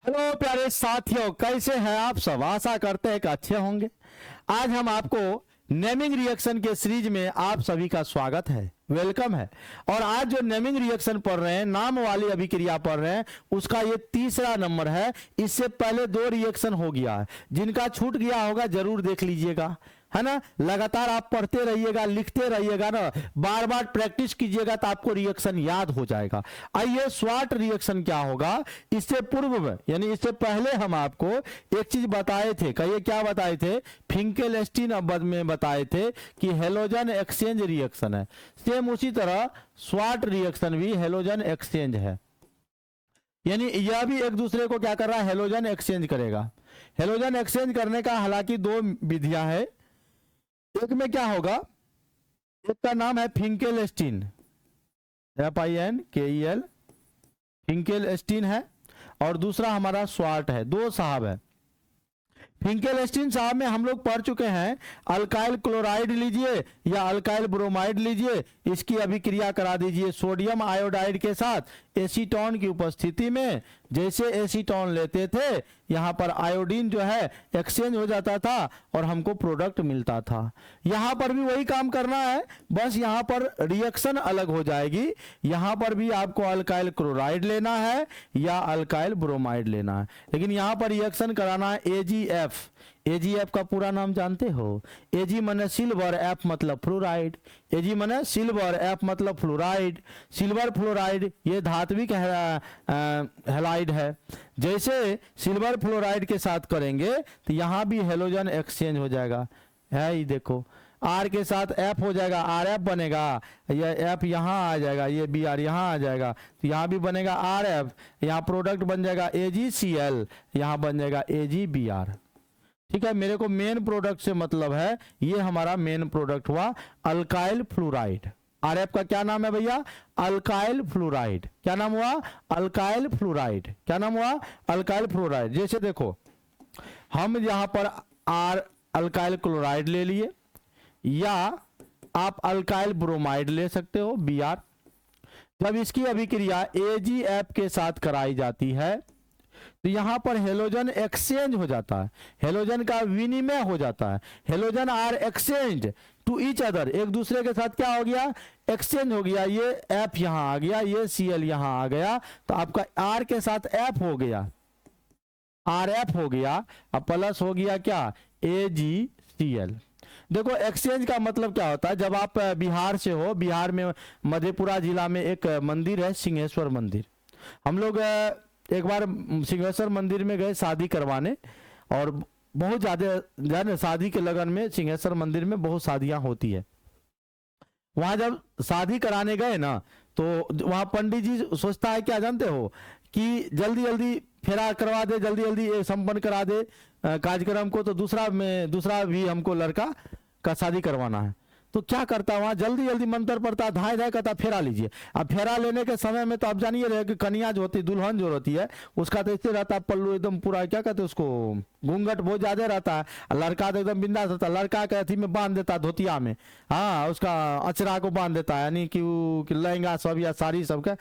Hello प्यारे साथियों, कैसे हैं आप सब। आशा करते हैं कि अच्छे होंगे। आज हम आपको नेमिंग रिएक्शन के सीरीज में आप सभी का स्वागत है, वेलकम है। और आज जो नेमिंग रिएक्शन पढ़ रहे हैं, नाम वाली अभिक्रिया पढ़ रहे हैं, उसका ये तीसरा नंबर है। इससे पहले 2 रिएक्शन हो गया है, जिनका छूट गया होगा जरूर देख लीजिएगा, है ना। लगातार आप पढ़ते रहिएगा, लिखते रहिएगा ना, बार बार प्रैक्टिस कीजिएगा तो आपको रिएक्शन याद हो जाएगा। आइए, स्वाट रिएक्शन क्या होगा। इससे पूर्व में यानी इससे पहले हम आपको एक चीज बताए थे। कहिए क्या बताए थे। फिंकेलस्टीन में बताए थे कि हेलोजन एक्सचेंज रिएक्शन है। सेम उसी तरह स्वाट रिएक्शन भी हेलोजन एक्सचेंज है, यानी यह भी एक दूसरे को क्या कर रहा है, हेलोजन एक्सचेंज करेगा। हेलोजन एक्सचेंज करने का हालांकि 2 विधियां है। एक में क्या होगा, एक का नाम है फिंकेलस्टीन, FINKEL, फिंकेलस्टीन है, और दूसरा हमारा स्वाट है। 2 साहब है। फिंकेलस्टीन साहब में हम लोग पढ़ चुके हैं। अल्काइल क्लोराइड लीजिए या अल्काइल ब्रोमाइड लीजिए, इसकी अभिक्रिया करा दीजिए सोडियम आयोडाइड के साथ एसीटोन की उपस्थिति में। जैसे एसीटोन लेते थे, यहाँ पर आयोडीन जो है एक्सचेंज हो जाता था और हमको प्रोडक्ट मिलता था। यहाँ पर भी वही काम करना है, बस यहाँ पर रिएक्शन अलग हो जाएगी। यहाँ पर भी आपको अल्काइल क्लोराइड लेना है या अल्काइल ब्रोमाइड लेना है, लेकिन यहाँ पर रिएक्शन कराना है AgF। AgF का पूरा नाम जानते हो। Ag माने सिल्वर, F मतलब फ्लोराइड। Ag माने सिल्वर, F मतलब फ्लोराइड। सिल्वर फ्लोराइड ये धात्विक हैलाइड है। जैसे सिल्वर फ्लोराइड के साथ करेंगे तो यहाँ भी हेलोजन एक्सचेंज हो जाएगा। है ये देखो, R के साथ F हो जाएगा, RF बनेगा। यह F यहाँ आ जाएगा, ये Br यहाँ आ जाएगा, तो यहाँ भी बनेगा RF। यहाँ प्रोडक्ट बन जाएगा AgCl, यहाँ बन जाएगा AgBr। ठीक है, मेरे को मेन प्रोडक्ट से मतलब है, ये हमारा मेन प्रोडक्ट हुआ अल्काइल फ्लोराइड। आरएफ का क्या नाम है भैया, अल्काइल फ्लोराइड। क्या नाम हुआ, अल्काइल फ्लोराइड। क्या नाम हुआ, अल्काइल फ्लोराइड। जैसे देखो, हम यहां पर अल्काइल क्लोराइड ले लिए, या आप अल्काइल ब्रोमाइड ले सकते हो, Br। जब इसकी अभिक्रिया AgF के साथ कराई जाती है तो यहां पर हेलोजन एक्सचेंज हो जाता है, हेलोजन का विनिमय हो जाता है। Halogen are exchange to each other, एक दूसरे के साथ क्या हो गया, एक्सचेंज हो गया। ये F यहां आ गया, ये Cl यहां आ गया, तो आपका R के साथ F हो गया, RF हो गया, अब प्लस हो गया क्या, AgCl। देखो, एक्सचेंज का मतलब क्या होता है। जब आप बिहार से हो, बिहार में मधेपुरा जिला में एक मंदिर है, सिंहेश्वर मंदिर। हम लोग एक बार सिंहेश्वर मंदिर में गए शादी करवाने, और बहुत ज्यादा शादी के लगन में सिंहेश्वर मंदिर में बहुत शादियां होती है। वहां जब शादी कराने गए ना, तो वहां पंडित जी सोचता है क्या जानते हो, कि जल्दी जल्दी फेरा करवा दे, जल्दी जल्दी संपन्न करा दे कार्यक्रम को, तो दूसरा भी हमको लड़का का शादी करवाना है। तो क्या करता, वहां जल्दी जल्दी मंत्र पड़ता, धाए धाए करता, फेरा लीजिए। अब फेरा लेने के समय में तो आप जानिए रहे कि कन्या जो होती, दुल्हन जो होती है, उसका तो इससे रहता है पल्लू एकदम पूरा, क्या कहते हैं उसको, घूंघट बहुत ज्यादा रहता है। लड़का तो एकदम बिंदास होता है, लड़का के अथी में बांध देता, धोतिया में, हाँ, उसका अचरा को बांध देता है, यानी कि लहंगा सब या साड़ी सब का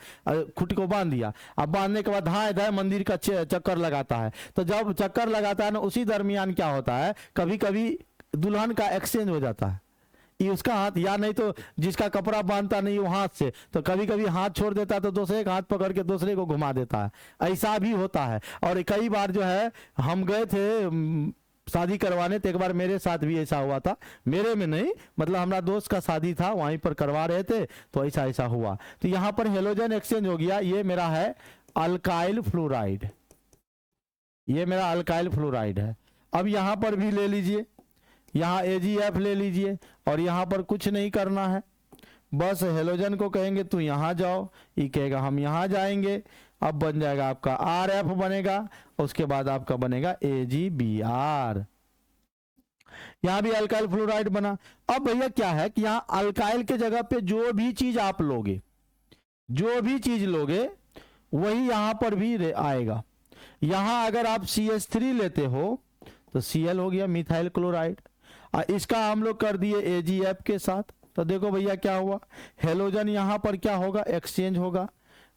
खुटी को बांध दिया। अब बांधने के बाद धाए धाए मंदिर का चक्कर लगाता है। तो जब चक्कर लगाता है ना, उसी दरमियान क्या होता है, कभी कभी दुल्हन का एक्सचेंज हो जाता है। ये उसका हाथ, या नहीं तो जिसका कपड़ा बांधता नहीं वो हाथ से, तो कभी कभी हाथ छोड़ देता है, तो दूसरे का हाथ पकड़ के दूसरे को घुमा देता है। ऐसा भी होता है। और कई बार जो है, हम गए थे शादी करवाने, तो एक बार मेरे साथ भी ऐसा हुआ था। मेरे में नहीं, मतलब हमारा दोस्त का शादी था, वहीं पर करवा रहे थे, तो ऐसा हुआ। तो यहाँ पर हेलोजन एक्सचेंज हो गया। ये मेरा है अल्काइल फ्लोराइड, ये मेरा अल्काइल फ्लोराइड है। अब यहाँ पर भी ले लीजिए, यहाँ AgF ले लीजिए, और यहाँ पर कुछ नहीं करना है, बस हेलोजन को कहेंगे तू यहाँ जाओ, ये कहेगा हम यहाँ जाएंगे। अब बन जाएगा आपका RF बनेगा, उसके बाद आपका बनेगा AgBr। यहाँ भी अल्काइल फ्लोराइड बना। अब भैया क्या है कि यहाँ अल्काइल के जगह पे जो भी चीज आप लोगे, जो भी चीज लोगे वही यहाँ पर भी आएगा। यहाँ अगर आप CH3 लेते हो तो Cl हो गया, मिथाइल क्लोराइड। इसका हम लोग कर दिए AgF के साथ, तो देखो भैया क्या हुआ, हेलोजन यहाँ पर क्या होगा, एक्सचेंज होगा।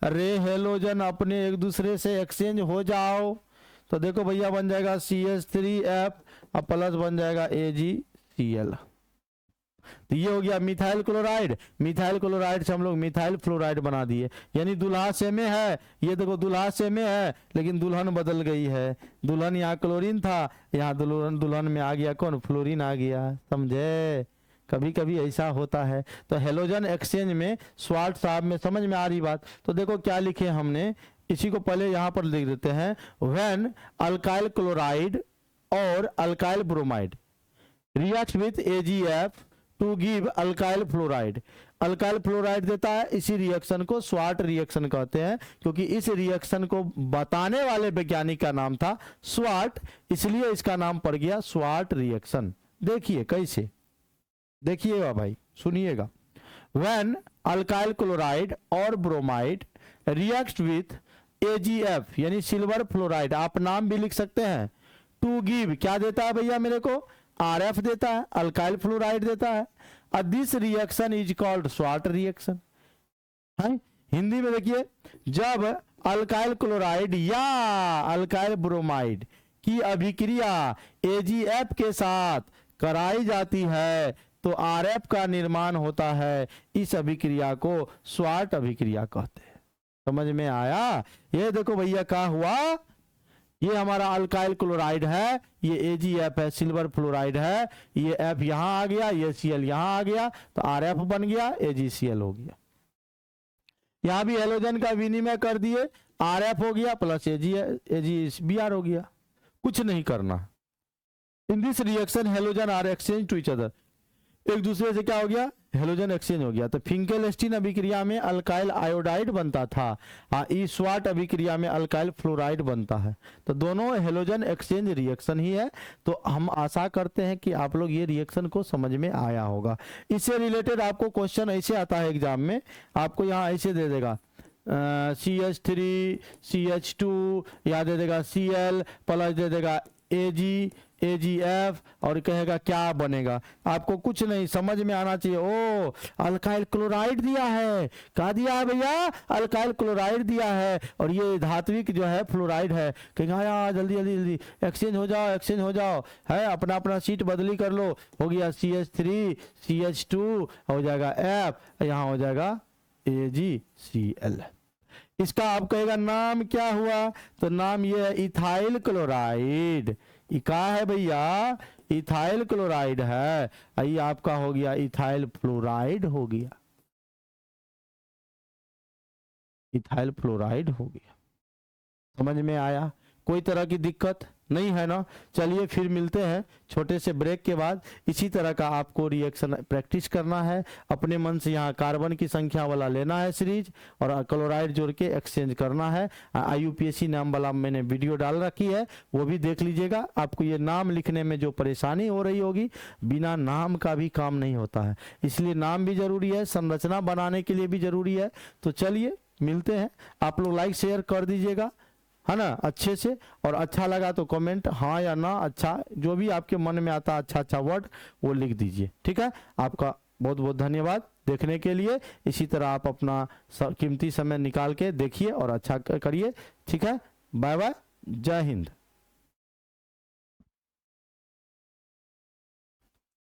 अरे हेलोजन अपने एक दूसरे से एक्सचेंज हो जाओ, तो देखो भैया बन जाएगा CH3F और प्लस बन जाएगा AgCl। तो ये हो गया मिथाइल क्लोराइड। मिथाइल क्लोराइड से हम लोग मिथाइल फ्लोराइड बना दिए, यानी दुल्हा सेमे है। ये देखो दुल्हा सेमे है लेकिन दुल्हन बदल गई है। दुल्हन यहाँ क्लोरीन था, यहाँ दुल्हन में आ गया कौन, फ्लोरीन आ गया। समझे, कभी कभी ऐसा होता है। तो हेलोजन एक्सचेंज में स्वार्ट साहब में समझ में आ रही बात। तो देखो क्या लिखे हमने, इसी को पहले यहाँ पर लिख देते हैं। व्हेन अल्काइल क्लोराइड और alkyl bromide react with AgF to give alkyl fluoride. Alkyl fluoride देता है, इसी रिएक्शन को स्वार्ट रिएक्शन कहते हैं, क्योंकि इस रिएक्शन को बताने वाले वैज्ञानिक का नाम था स्वार्ट, इसलिए इसका नाम पड़ गया स्वार्ट रिएक्शन। देखिए कैसे, देखिएगा भाई, सुनिएगा। व्हेन अल्काइल क्लोराइड और ब्रोमाइड रिएक्ट विथ AgF यानी सिल्वर फ्लोराइड, आप नाम भी लिख सकते हैं, टू गिव क्या देता है भैया मेरे को, RF देता है, अल्काइल फ्लोराइड देता है। This reaction is called sword reaction है। हिंदी में देखिए, जब अल्काइल क्लोराइड या अल्काइल ब्रोमाइड की अभिक्रिया AgF के साथ कराई जाती है तो RF का निर्माण होता है। इस अभिक्रिया को स्वार्ट अभिक्रिया कहते हैं। समझ में आया। ये देखो भैया क्या हुआ, ये हमारा अल्काइल क्लोराइड है, ये AgF है, सिल्वर फ्लोराइड है, ये F यहां आ गया, ये Cl यहां आ गया, तो RF बन गया, AgCl हो गया। यहां भी हेलोजन का विनिमय कर दिए, RF हो गया प्लस AgBr हो गया। कुछ नहीं करना। In this reaction halogen are exchange to each other, एक दूसरे से क्या हो गया, हेलोजन एक्सचेंज हो गया। तो फिंकेल-एस्टीन अभिक्रिया में अल्काइल आयोडाइड बनता था, इस स्वार्ट अभिक्रिया में अल्काइल फ्लोराइड बनता है। तो दोनों हेलोजन एक्सचेंज रिएक्शन ही है। तो हम आशा करते हैं कि आप लोग ये रिएक्शन को समझ में आया होगा। इससे रिलेटेड आपको क्वेश्चन ऐसे आता है एग्जाम में, आपको यहाँ ऐसे दे देगा CH3 CH2 या दे देगा Cl प्लस दे देगा AgF और कहेगा क्या बनेगा। आपको कुछ नहीं समझ में आना चाहिए। ओ अल्काइल क्लोराइड दिया है, क्या दिया है भैया, अल्काइल क्लोराइड दिया है, और ये धात्विक जो है फ्लोराइड है। कहेगा यार जल्दी जल्दी जल्दी एक्सचेंज हो जाओ, एक्सचेंज हो जाओ, है अपना अपना सीट बदली कर लो। हो गया CH3 CH2 हो जाएगा F, यहाँ हो जाएगा AgCl। इसका आप कहेगा नाम क्या हुआ, तो नाम ये है इथाइल क्लोराइड। क्या है भैया, इथाइल क्लोराइड है। ये आपका हो गया इथाइल फ्लोराइड हो गया, इथाइल फ्लोराइड हो गया। समझ में आया, कोई तरह की दिक्कत नहीं है ना। चलिए फिर मिलते हैं छोटे से ब्रेक के बाद। इसी तरह का आपको रिएक्शन प्रैक्टिस करना है अपने मन से। यहाँ कार्बन की संख्या वाला लेना है सीरीज और क्लोराइड जोड़ के एक्सचेंज करना है। IUPAC नाम वाला मैंने वीडियो डाल रखी है, वो भी देख लीजिएगा। आपको ये नाम लिखने में जो परेशानी हो रही होगी, बिना नाम का भी काम नहीं होता है, इसलिए नाम भी जरूरी है, संरचना बनाने के लिए भी जरूरी है। तो चलिए मिलते हैं। आप लोग लाइक शेयर कर दीजिएगा, है ना, अच्छे से। और अच्छा लगा तो कमेंट हाँ या ना, अच्छा जो भी आपके मन में आता अच्छा अच्छा वर्ड वो लिख दीजिए। ठीक है, आपका बहुत बहुत धन्यवाद देखने के लिए। इसी तरह आप अपना कीमती समय निकाल के देखिए और अच्छा करिए। ठीक है, बाय बाय, जय हिंद।